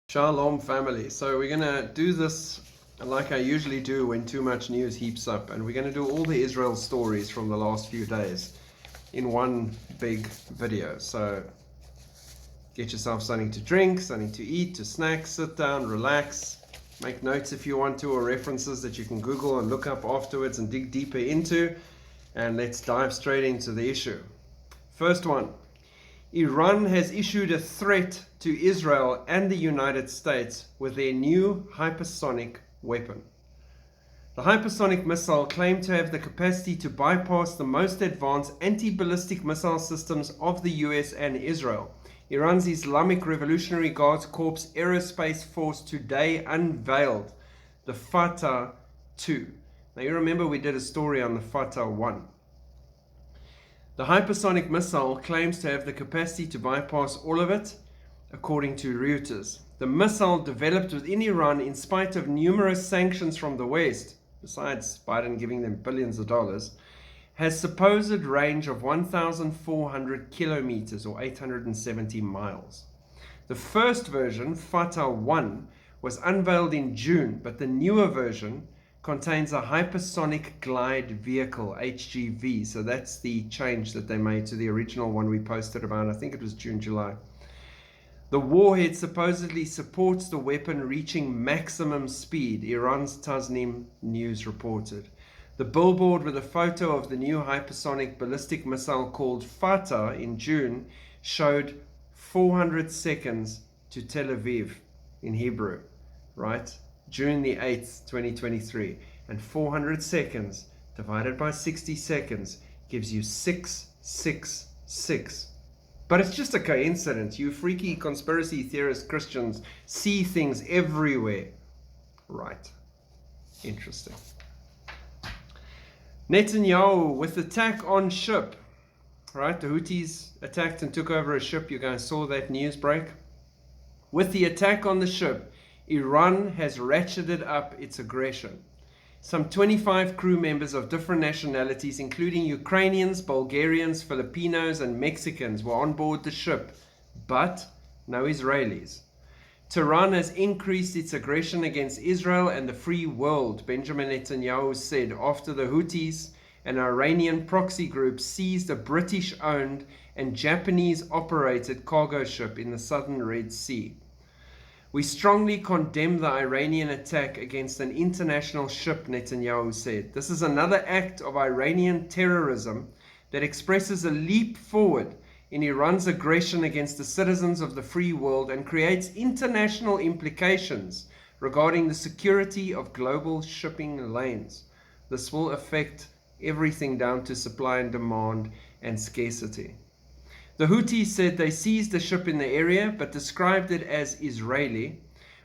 Shalom family. So we're going to do this like I usually do when too much news heaps up, and we're going to do all the Israel stories from the last few days in one big video. So get yourself something to drink, something to eat, to snack, sit down, relax, make notes if you want to, or references that you can Google and look up afterwards and dig deeper into, and let's dive straight into the issue. First one. Iran has issued a threat to Israel and the United States with their new hypersonic weapon. The hypersonic missile claimed to have the capacity to bypass the most advanced anti-ballistic missile systems of the US and Israel. Iran's Islamic Revolutionary Guards Corps Aerospace Force today unveiled the Fatah 2. Now you remember we did a story on the Fatah 1. The hypersonic missile claims to have the capacity to bypass all of it, according to Reuters. The missile, developed within Iran in spite of numerous sanctions from the West, besides Biden giving them billions of dollars, has supposed range of 1,400 kilometers or 870 miles. The first version, Fatah 1, was unveiled in June, but the newer version contains a hypersonic glide vehicle, HGV. So that's the change that they made to the original one we posted about, I think it was June, July. The warhead supposedly supports the weapon reaching maximum speed, Iran's Tasnim News reported. The billboard with a photo of the new hypersonic ballistic missile called Fatah in June showed 400 seconds to Tel Aviv in Hebrew, right? June the 8th, 2023, and 400 seconds divided by 60 seconds gives you 666. But it's just a coincidence. You freaky conspiracy theorist Christians see things everywhere. Right. Interesting. Netanyahu with attack on ship. Right, the Houthis attacked and took over a ship. You guys saw that news break. With the attack on the ship, Iran has ratcheted up its aggression. Some 25 crew members of different nationalities, including Ukrainians, Bulgarians, Filipinos, and Mexicans, were on board the ship, but no Israelis. Tehran has increased its aggression against Israel and the free world, Benjamin Netanyahu said, after the Houthis, an Iranian proxy group, seized a British-owned and Japanese-operated cargo ship in the southern Red Sea. We strongly condemn the Iranian attack against an international ship, Netanyahu said. This is another act of Iranian terrorism that expresses a leap forward in Iran's aggression against the citizens of the free world and creates international implications regarding the security of global shipping lanes. This will affect everything down to supply and demand and scarcity. The Houthis said they seized the ship in the area, but described it as Israeli.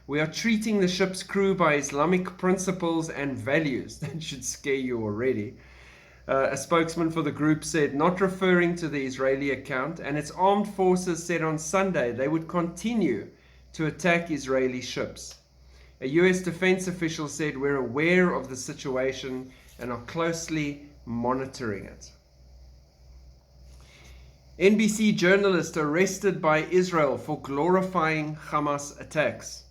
We are treating the ship's crew by Islamic principles and values. That should scare you already. A spokesman for the group said, not referring to the Israeli account, and its armed forces said on Sunday they would continue to attack Israeli ships. A US defense official said, we're aware of the situation and are closely monitoring it. NBC journalist arrested by Israel for glorifying Hamas attacks.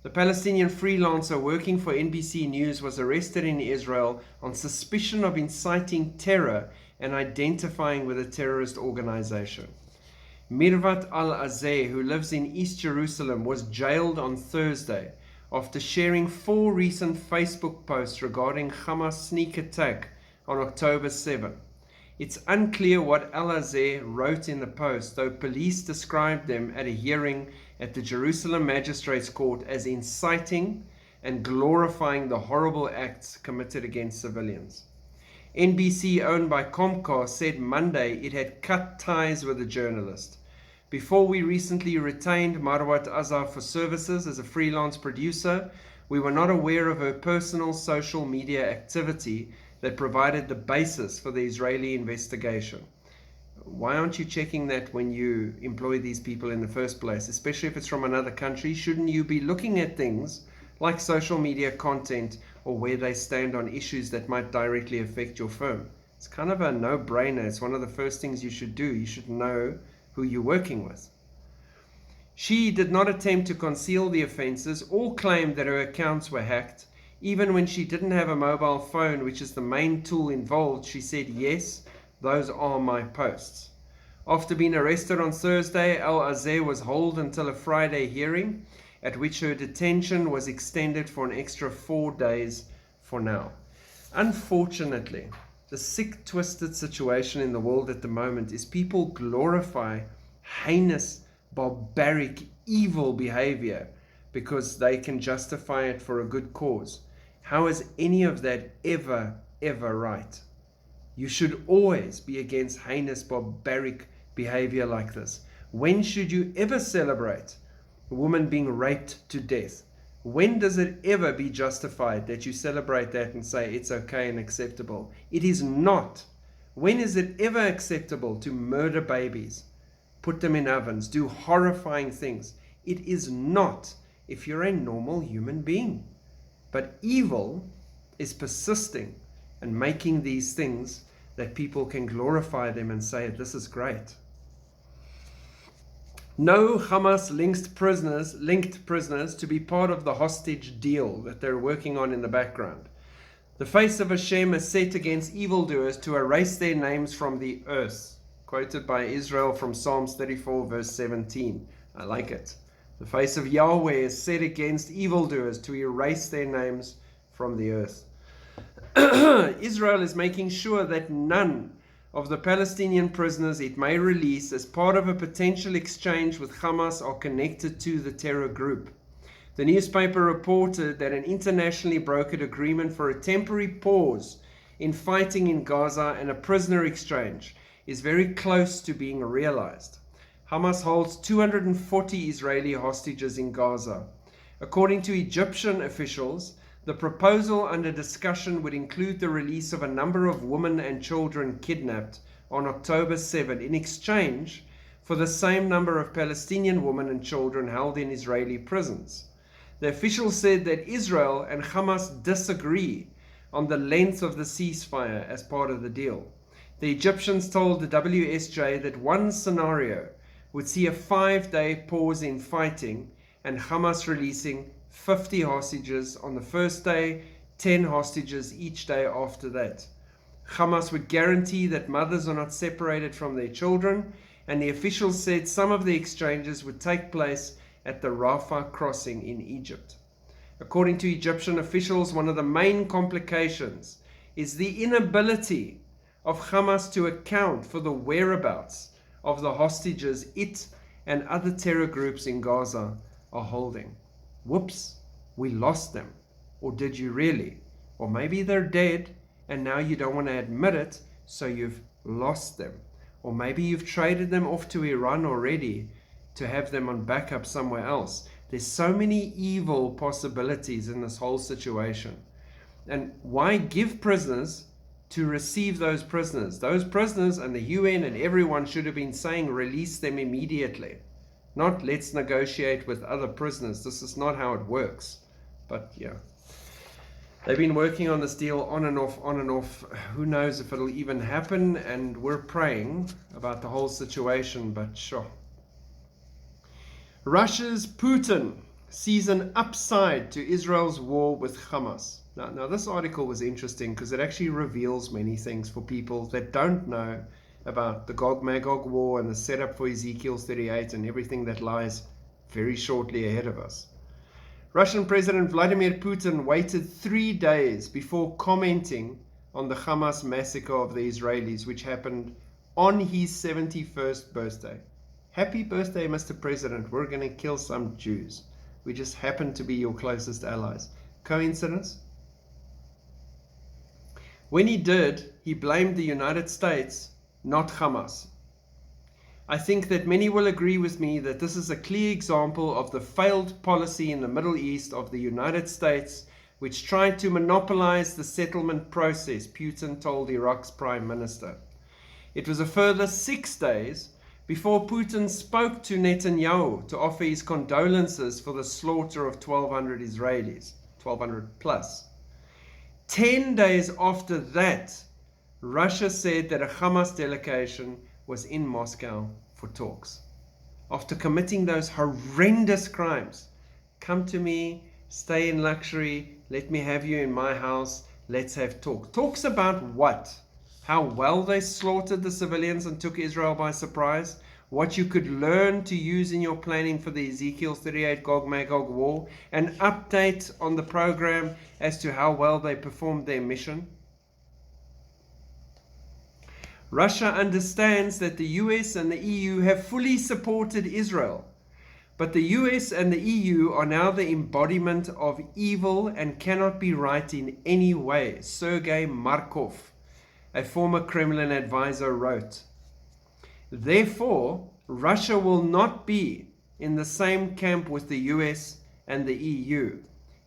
The Palestinian freelancer working for NBC News was arrested in Israel on suspicion of inciting terror and identifying with a terrorist organization. Mirvat al-Azzeh, who lives in East Jerusalem, was jailed on Thursday after sharing 4 recent Facebook posts regarding Hamas sneak attack on October 7. It's unclear what al-Azzeh wrote in the post, though police described them at a hearing at the Jerusalem Magistrates Court as inciting and glorifying the horrible acts committed against civilians. NBC, owned by Comcast, said Monday it had cut ties with the journalist. Before we recently retained WildProteaDesigns for services as a freelance producer, we were not aware of her personal social media activity that provided the basis for the Israeli investigation. Why aren't you checking that when you employ these people in the first place, especially if it's from another country? Shouldn't you be looking at things like social media content or where they stand on issues that might directly affect your firm? It's kind of a no-brainer. It's one of the first things you should do. You should know who you're working with. She did not attempt to conceal the offences or claim that her accounts were hacked. Even when she didn't have a mobile phone, which is the main tool involved, she said, yes, those are my posts. After being arrested on Thursday, al-Azzeh was held until a Friday hearing, at which her detention was extended for an extra 4 days for now. Unfortunately, the sick, twisted situation in the world at the moment is people glorify heinous, barbaric, evil behavior because they can justify it for a good cause. How is any of that ever right? You should always be against heinous, barbaric behavior like this. When should you ever celebrate a woman being raped to death? When does it ever be justified that you celebrate that and say it's okay and acceptable? It is not. When is it ever acceptable to murder babies, put them in ovens, do horrifying things? It is not, if you're a normal human being. But evil is persisting and making these things that people can glorify them and say, this is great. No Hamas linked prisoners to be part of the hostage deal that they're working on in the background. The face of Hashem is set against evildoers to erase their names from the earth. Quoted by Israel from Psalms 34 verse 17. I like it. The face of Yahweh is set against evildoers to erase their names from the earth. Israel is making sure that none of the Palestinian prisoners it may release as part of a potential exchange with Hamas are connected to the terror group. The newspaper reported that an internationally brokered agreement for a temporary pause in fighting in Gaza and a prisoner exchange is very close to being realized. Hamas holds 240 Israeli hostages in Gaza. According to Egyptian officials, the proposal under discussion would include the release of a number of women and children kidnapped on October 7 in exchange for the same number of Palestinian women and children held in Israeli prisons. The officials said that Israel and Hamas disagree on the length of the ceasefire as part of the deal. The Egyptians told the WSJ that one scenario would see a 5-day pause in fighting and Hamas releasing 50 hostages on the first day, 10 hostages each day after that. Hamas would guarantee that mothers are not separated from their children, and the officials said some of the exchanges would take place at the Rafah crossing in Egypt. According to Egyptian officials, one of the main complications is the inability of Hamas to account for the whereabouts of the hostages it and other terror groups in Gaza are holding. Whoops, we lost them. Or did you really? Or maybe they're dead and now you don't want to admit it, so you've lost them. Or maybe you've traded them off to Iran already to have them on backup somewhere else. There's so many evil possibilities in this whole situation. And why give prisoners to receive those prisoners? Those prisoners and the UN and everyone should have been saying release them immediately. Not let's negotiate with other prisoners. This is not how it works. But yeah, they've been working on this deal on and off. Who knows if it'll even happen? And we're praying about the whole situation, but sure. Russia's Putin sees an upside to Israel's war with Hamas. Now this article was interesting because it actually reveals many things for people that don't know about the Gog-Magog war and the setup for Ezekiel 38 and everything that lies very shortly ahead of us. Russian President Vladimir Putin waited 3 days before commenting on the Hamas massacre of the Israelis, which happened on his 71st birthday. Happy birthday, Mr. President. We're going to kill some Jews. We just happen to be your closest allies. Coincidence? When he did, he blamed the United States, not Hamas. I think that many will agree with me that this is a clear example of the failed policy in the Middle East of the United States, which tried to monopolize the settlement process, Putin told Iraq's Prime Minister. It was a further 6 days before Putin spoke to Netanyahu to offer his condolences for the slaughter of 1,200 Israelis, 1,200 plus. 10 days after that, Russia said that a Hamas delegation was in Moscow for talks. after committing those horrendous crimes, come to me, stay in luxury, let me have you in my house, let's have talk. Talks about what? How well they slaughtered the civilians and took Israel by surprise? What you could learn to use in your planning for the Ezekiel 38 Gog-Magog war? An update on the program as to how well they performed their mission? Russia understands that the US and the EU have fully supported Israel, but the US and the EU are now the embodiment of evil and cannot be right in any way, Sergei Markov, a former Kremlin advisor, wrote. Therefore, Russia will not be in the same camp with the US and the EU.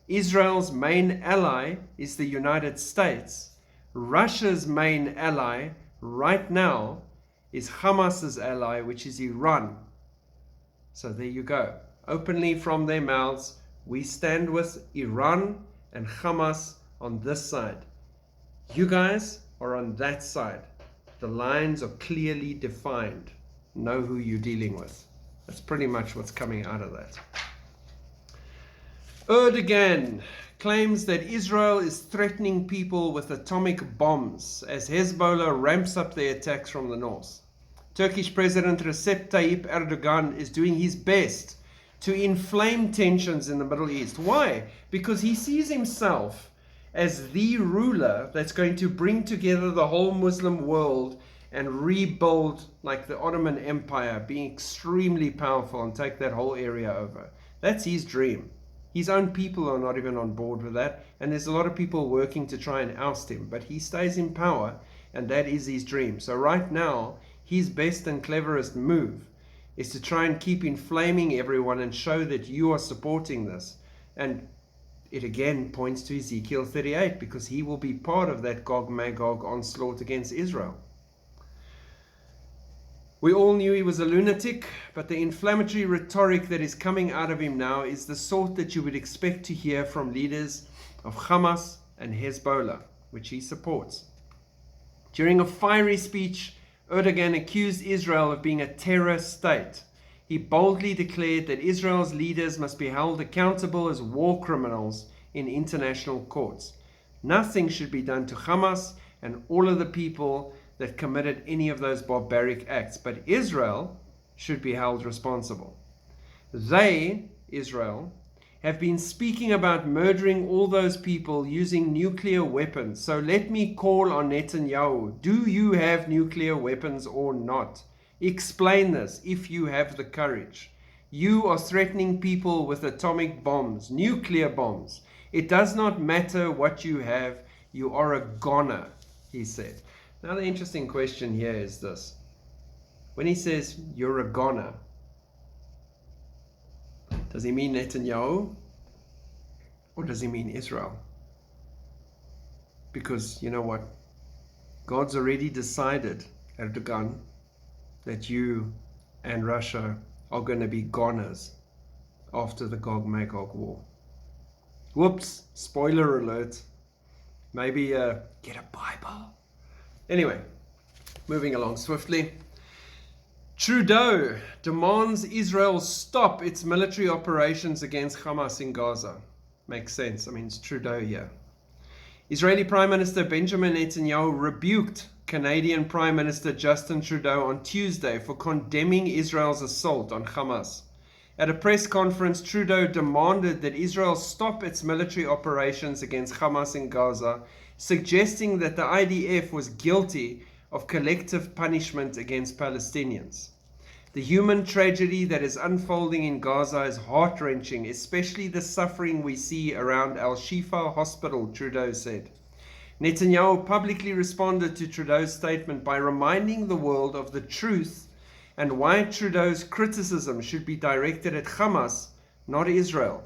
Israel's main ally is the United States. Russia's main ally right now is Hamas's ally, which is Iran. So there you go. Openly from their mouths, we stand with Iran and Hamas on this side. You guys are on that side. The lines are clearly defined. Know who you're dealing with. That's pretty much what's coming out of that. Erdogan claims that Israel is threatening people with atomic bombs as Hezbollah ramps up their attacks from the north. Turkish President Recep Tayyip Erdogan is doing his best to inflame tensions in the Middle East. Why? Because he sees himself as the ruler that's going to bring together the whole Muslim world and rebuild like the Ottoman Empire, being extremely powerful and take that whole area over. That's his dream. His own people are not even on board with that, and there's a lot of people working to try and oust him, but he stays in power, and that is his dream. So right now, his best and cleverest move is to try and keep inflaming everyone and show that you are supporting this. And it again points to Ezekiel 38, because he will be part of that Gog-Magog onslaught against Israel. We all knew he was a lunatic, but the inflammatory rhetoric that is coming out of him now is the sort that you would expect to hear from leaders of Hamas and Hezbollah, which he supports. During a fiery speech, Erdogan accused Israel of being a terror state. He boldly declared that Israel's leaders must be held accountable as war criminals in international courts. Nothing should be done to Hamas and all of the people that committed any of those barbaric acts, but Israel should be held responsible. They, Israel, have been speaking about murdering all those people using nuclear weapons. So let me call on Netanyahu. Do you have nuclear weapons or not? Explain this if you have the courage. You are threatening people with atomic bombs, nuclear bombs. It does not matter what you have. You are a goner, he said. Now the interesting question here is this. When he says you're a goner, does he mean Netanyahu or does he mean Israel? Because you know what? God's already decided, Erdogan, that you and Russia are going to be goners after the Gog-Magog war. Whoops, spoiler alert. Maybe get a Bible. Anyway, moving along swiftly. Trudeau demands Israel stop its military operations against Hamas in Gaza. Makes sense. I mean, it's Trudeau here. Israeli Prime Minister Benjamin Netanyahu rebuked Canadian Prime Minister Justin Trudeau on Tuesday for condemning Israel's assault on Hamas. At a press conference, Trudeau demanded that Israel stop its military operations against Hamas in Gaza, suggesting that the IDF was guilty of collective punishment against Palestinians. The human tragedy that is unfolding in Gaza is heart-wrenching, especially the suffering we see around Al-Shifa Hospital, Trudeau said. Netanyahu publicly responded to Trudeau's statement by reminding the world of the truth and why Trudeau's criticism should be directed at Hamas, not Israel.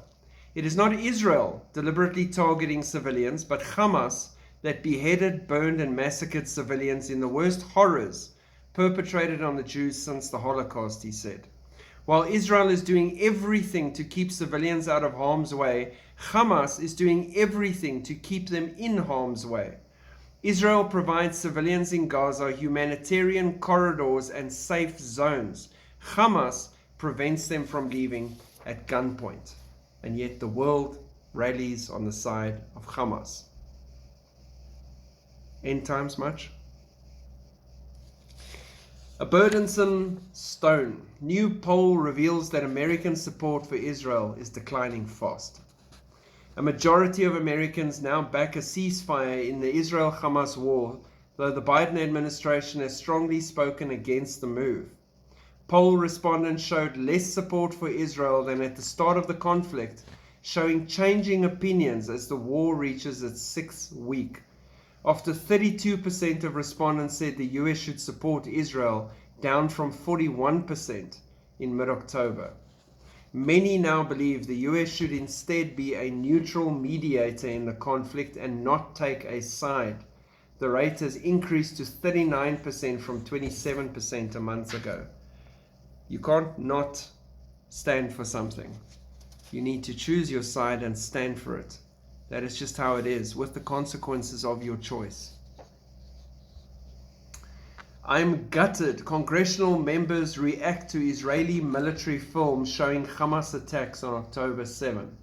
It is not Israel deliberately targeting civilians, but Hamas that beheaded, burned, and massacred civilians in the worst horrors perpetrated on the Jews since the Holocaust, he said. While Israel is doing everything to keep civilians out of harm's way, Hamas is doing everything to keep them in harm's way. Israel provides civilians in Gaza humanitarian corridors and safe zones. Hamas prevents them from leaving at gunpoint. And yet the world rallies on the side of Hamas. End times much? A burdensome stone. New poll reveals that American support for Israel is declining fast. A majority of Americans now back a ceasefire in the Israel-Hamas war, though the Biden administration has strongly spoken against the move. Poll respondents showed less support for Israel than at the start of the conflict, showing changing opinions as the war reaches its 6th week. After 32% of respondents said the US should support Israel, down from 41% in mid-October. Many now believe the US should instead be a neutral mediator in the conflict and not take a side. The rate has increased to 39% from 27% a month ago. You can't not stand for something. You need to choose your side and stand for it. That is just how it is, with the consequences of your choice. I'm gutted. Congressional members react to Israeli military film showing Hamas attacks on October 7.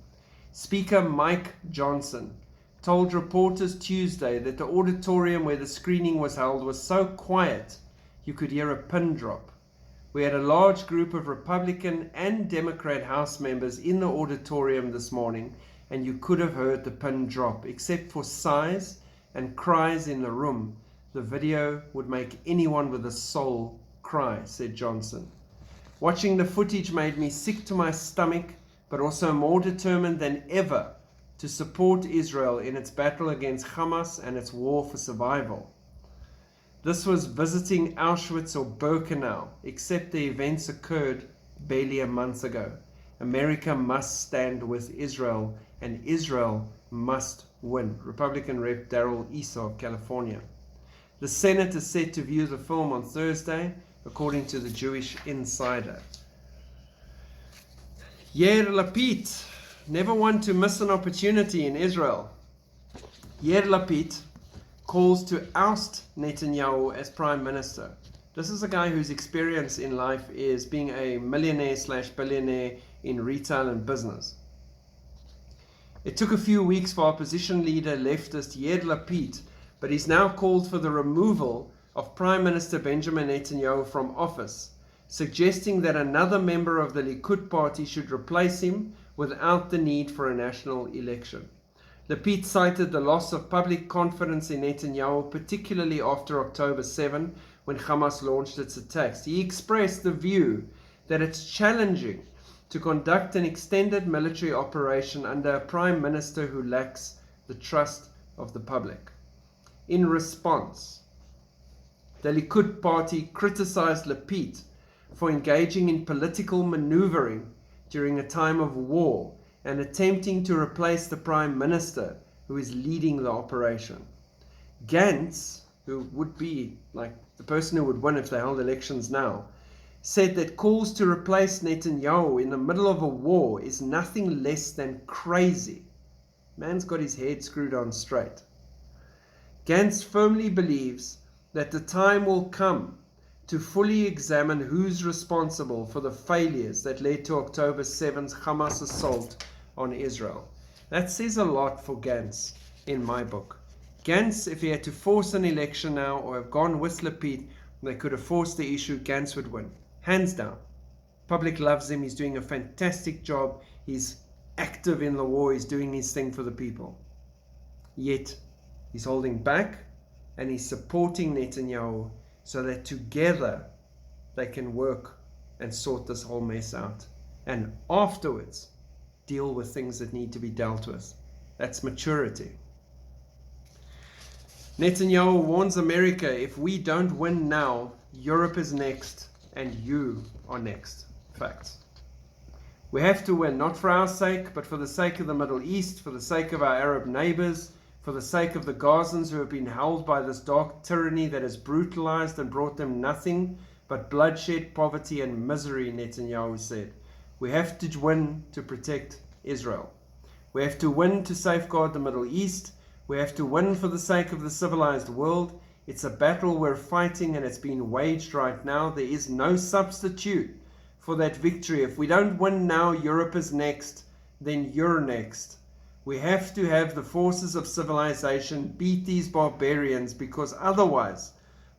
Speaker Mike Johnson told reporters Tuesday that the auditorium where the screening was held was so quiet you could hear a pin drop. We had a large group of Republican and Democrat House members in the auditorium this morning, and you could have heard the pin drop. Except for sighs and cries in the room, the video would make anyone with a soul cry, said Johnson. Watching the footage made me sick to my stomach, but also more determined than ever to support Israel in its battle against Hamas and its war for survival. This was visiting Auschwitz or Birkenau, except the events occurred barely a month ago. America must stand with Israel, and Israel must win. Republican Rep. Darrell Issa of California. The Senate is set to view the film on Thursday, according to the Jewish Insider. Yair Lapid, never one to miss an opportunity in Israel. Yair Lapid calls to oust Netanyahu as prime minister. This is a guy whose experience in life is being a millionaire/billionaire in retail and business. It took a few weeks for opposition leader leftist Yair Lapid, but he's now called for the removal of Prime Minister Benjamin Netanyahu from office, suggesting that another member of the Likud party should replace him without the need for a national election. Lapid cited the loss of public confidence in Netanyahu, particularly after October 7, when Hamas launched its attacks. He expressed the view that it's challenging to conduct an extended military operation under a prime minister who lacks the trust of the public. In response, the Likud party criticized Lapid for engaging in political maneuvering during a time of war and attempting to replace the prime minister who is leading the operation. Gantz, who would be like the person who would win if they held elections now, said that calls to replace Netanyahu in the middle of a war is nothing less than crazy. Man's got his head screwed on straight. Gantz firmly believes that the time will come to fully examine who's responsible for the failures that led to October 7's Hamas assault on Israel. That says a lot for Gantz in my book. Gantz, if he had to force an election now or have gone with Lapid, they could have forced the issue, Gantz would win. Hands down. Public loves him. He's doing a fantastic job. He's active in the war. He's doing his thing for the people. Yet, he's holding back and he's supporting Netanyahu so that together they can work and sort this whole mess out. And afterwards, deal with things that need to be dealt with. That's maturity. Netanyahu warns America, if we don't win now, Europe is next and you are next. Facts. We have to win, not for our sake, but for the sake of the Middle East, for the sake of our Arab neighbors, for the sake of the Gazans who have been held by this dark tyranny that has brutalized and brought them nothing but bloodshed, poverty, and misery, Netanyahu said. We have to win to protect Israel. We have to win to safeguard the Middle East. We have to win for the sake of the civilized world. It's a battle we're fighting and it's being waged right now. There is no substitute for that victory. If we don't win now, Europe is next, then you're next. We have to have the forces of civilization beat these barbarians, because otherwise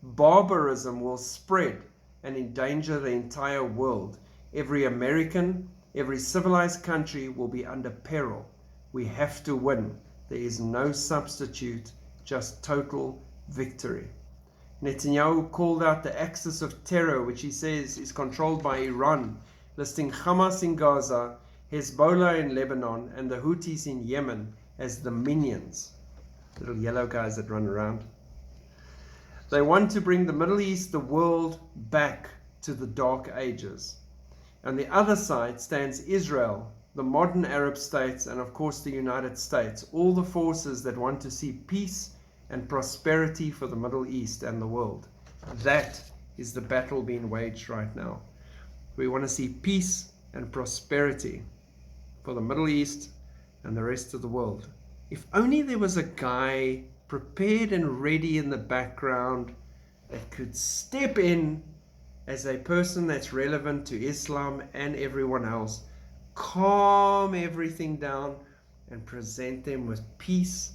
barbarism will spread and endanger the entire world. Every American, every civilized country will be under peril. We have to win. There is no substitute, just total victory. Netanyahu called out the axis of terror, which he says is controlled by Iran, listing Hamas in Gaza, Hezbollah in Lebanon, and the Houthis in Yemen as the minions, little yellow guys that run around. They want to bring the Middle East, the world, back to the Dark Ages. On the other side stands Israel, the modern Arab states, and of course the United States, all the forces that want to see peace and prosperity for the Middle East and the world. That is the battle being waged right now. We want to see peace and prosperity for the Middle East and the rest of the world. If only there was a guy prepared and ready in the background that could step in as a person that's relevant to Islam and everyone else, calm everything down and present them with peace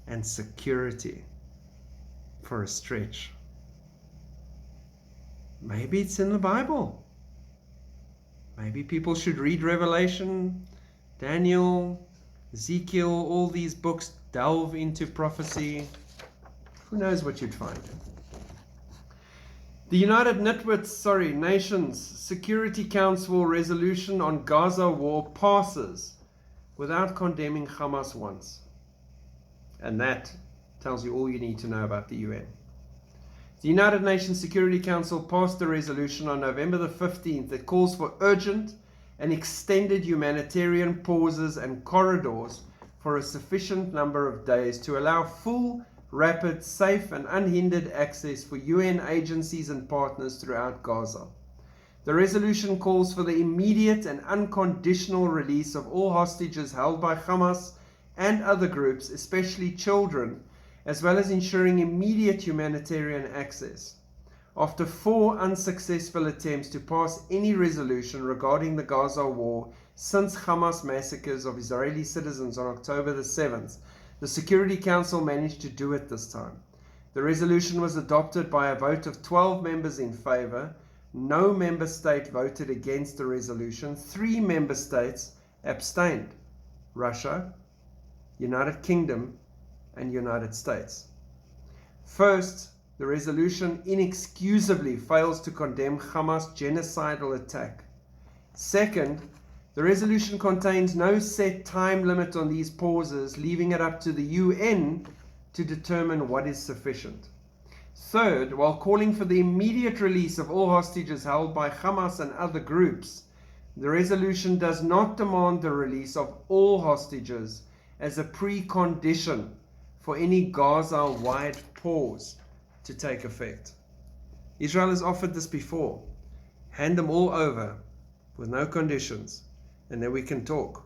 and security for a stretch. Maybe it's in the Bible. Maybe people should read Revelation, Daniel, Ezekiel, all these books, delve into prophecy. Who knows what you'd find. The United Nations Security Council resolution on Gaza war passes without condemning Hamas once. And that tells you all you need to know about the UN. The United Nations Security Council passed a resolution on November the 15th that calls for urgent and extended humanitarian pauses and corridors for a sufficient number of days to allow full, rapid, safe and unhindered access for UN agencies and partners throughout Gaza. The resolution calls for the immediate and unconditional release of all hostages held by Hamas and other groups, especially children, as well as ensuring immediate humanitarian access. After 4 unsuccessful attempts to pass any resolution regarding the Gaza war since Hamas massacres of Israeli citizens on October the 7th, the Security Council managed to do it this time. The resolution was adopted by a vote of 12 members in favor. No member state voted against the resolution. 3 member states abstained: Russia, United Kingdom, and United States. First, the resolution inexcusably fails to condemn Hamas' genocidal attack. Second, the resolution contains no set time limit on these pauses, leaving it up to the UN to determine what is sufficient. Third, while calling for the immediate release of all hostages held by Hamas and other groups, the resolution does not demand the release of all hostages as a precondition for any Gaza-wide pause to take effect. Israel has offered this before. Hand them all over with no conditions, and then we can talk.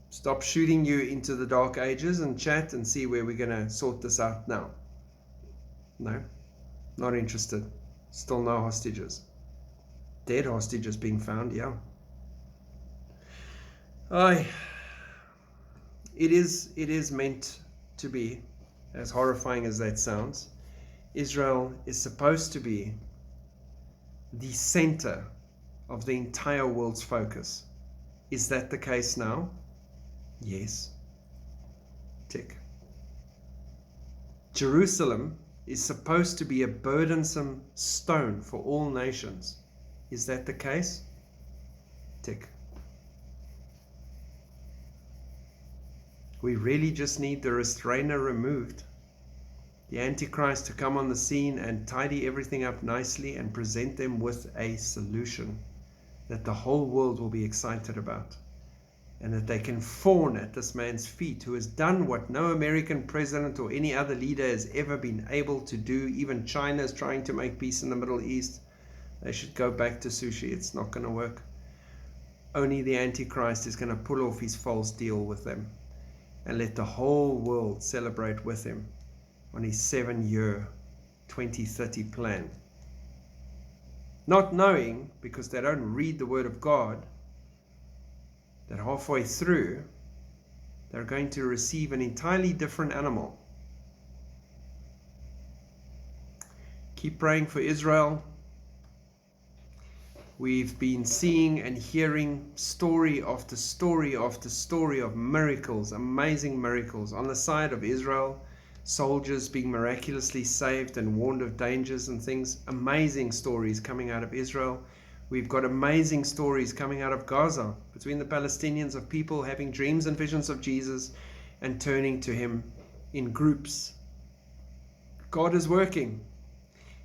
Stop shooting you into the dark ages and chat and see where we're going to sort this out now. No, not interested. Still no hostages. Dead hostages being found, yeah. It is meant to be, as horrifying as that sounds. Israel is supposed to be the center of the entire world's focus. Is that the case now? Yes. Tick. Jerusalem is supposed to be a burdensome stone for all nations. Is that the case? Tick. We really just need the restrainer removed, the Antichrist to come on the scene and tidy everything up nicely and present them with a solution that the whole world will be excited about, and that they can fawn at this man's feet, who has done what no American president or any other leader has ever been able to do. Even China is trying to make peace in the Middle East. They should go back to sushi. It's not going to work. Only the Antichrist is going to pull off his false deal with them and let the whole world celebrate with him on his 7-year 2030 plan. not knowing, because they don't read the Word of God, that halfway through they're going to receive an entirely different animal. Keep praying for Israel. We've been seeing and hearing story after story after story of miracles, amazing miracles on the side of Israel, soldiers being miraculously saved and warned of dangers and things. Amazing stories coming out of Israel. We've got amazing stories coming out of Gaza, between the Palestinians, of people having dreams and visions of Jesus and turning to Him in groups. God is working.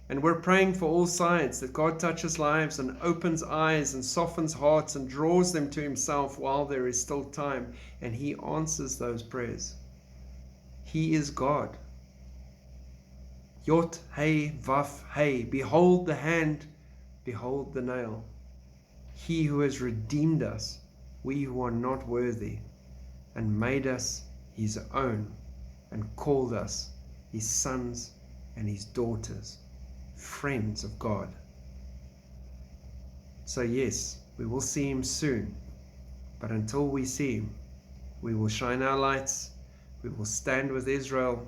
And we're praying for all sides, that God touches lives and opens eyes and softens hearts and draws them to Himself while there is still time. And He answers those prayers. He is God. Yot, Hey, Vaf, Hey. Behold the hand, behold the nail. He who has redeemed us, we who are not worthy, and made us His own, and called us His sons and His daughters, friends of God. So yes, we will see Him soon, but until we see Him, we will shine our lights, we will stand with Israel,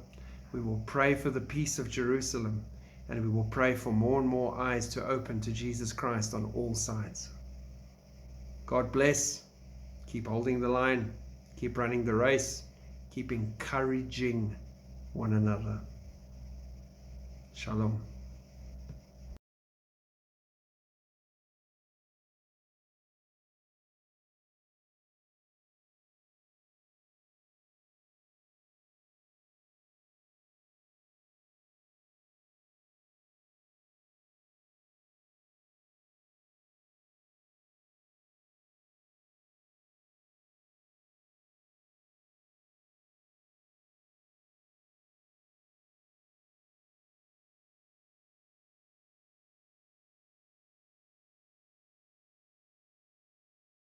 we will pray for the peace of Jerusalem, and we will pray for more and more eyes to open to Jesus Christ on all sides. God bless. Keep holding the line, keep running the race, keep encouraging one another. Shalom.